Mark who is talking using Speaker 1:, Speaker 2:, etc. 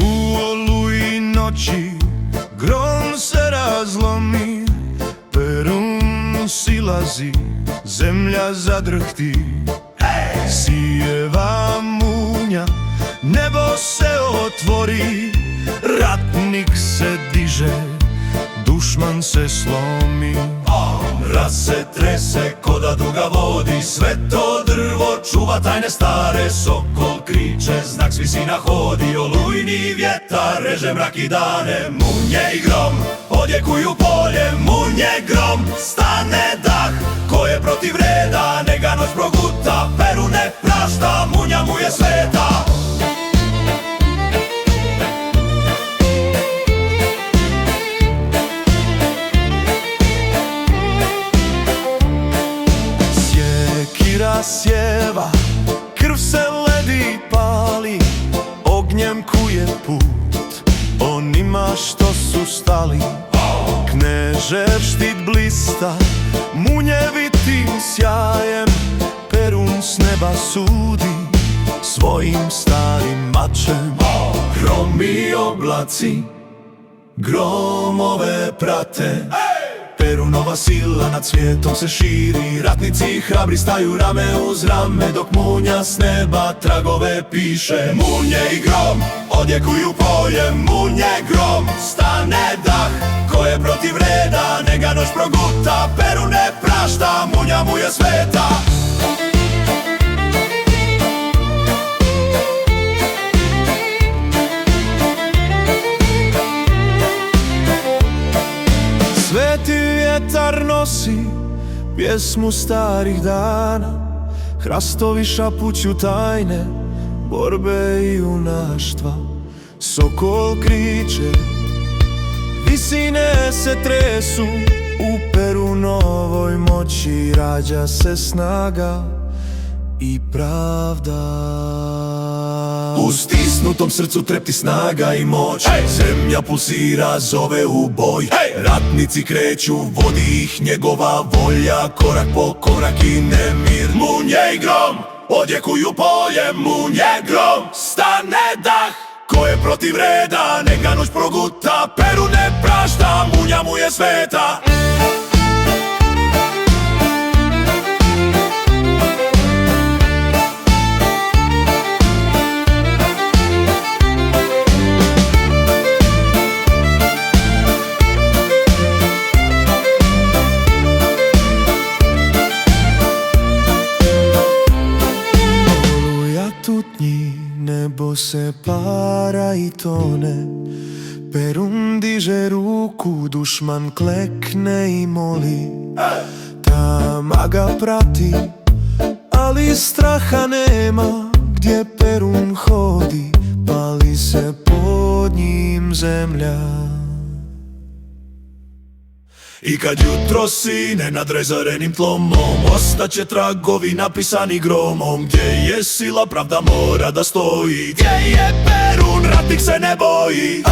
Speaker 1: U oluji noći grom se razlomi, Perun silazi, zemlja zadrhti. Sijeva munja, nebo se otvori, ratnik se diže, dušman se slomi. Mraz se trese ko da duga vodi, sve to drvo čuva tajne stare. Sokol kriče, znak svisina hodi, olujni vjetar reže mrak i dane. Munje i grom odjekuju polje, munje grom, stane dah. Ko je protiv reda, nega noć proguta, Perun ne prašta, munja mu je sveta. Sjekira sjeva, krv se ledi pali, ognjem kuje put onima što su stali. Knežev štit blista munjevitim sjajem, Perun s neba sudi svojim starim mačem. Gromi oblaci gromove prate, Perunova sila nad svijetom se širi. Ratnici hrabri staju rame uz rame, dok munja s neba tragove piše. Munje i grom odjekuju polje, munje grom, stane dah. Ko je protiv reda, nega noć proguta, Perun ne prašta, munja mu je sveta. Sveti vjetar nosi pjesmu starih dana, hrastovi šapuću tajne borbe i junaštva. Sokol kriče, visine se tresu, u Perunovoj moći rađa se snaga i pravda. U stisnutom srcu trepti snaga i moć, zemlja pulsira, zove u boj. Ratnici kreću, vodi ih njegova volja, korak po korak i nemir. Munje i grom odjekuju polje, munje grom, stane dah. Ko je protiv reda, neka noć proguta, Perun ne prašta, munja mu je sveta. Tutnji, nebo se para i tone, Perun diže ruku, dušman klekne i moli. Tama ga prati, ali straha nema, gdje Perun hodi, pali se pod njim zemlja. I kad jutro sine nad rezarenim tlomom, ostaće tragovi napisani gromom. Gdje je sila, pravda mora da stoji, gdje je Perun, ratnik se ne boji.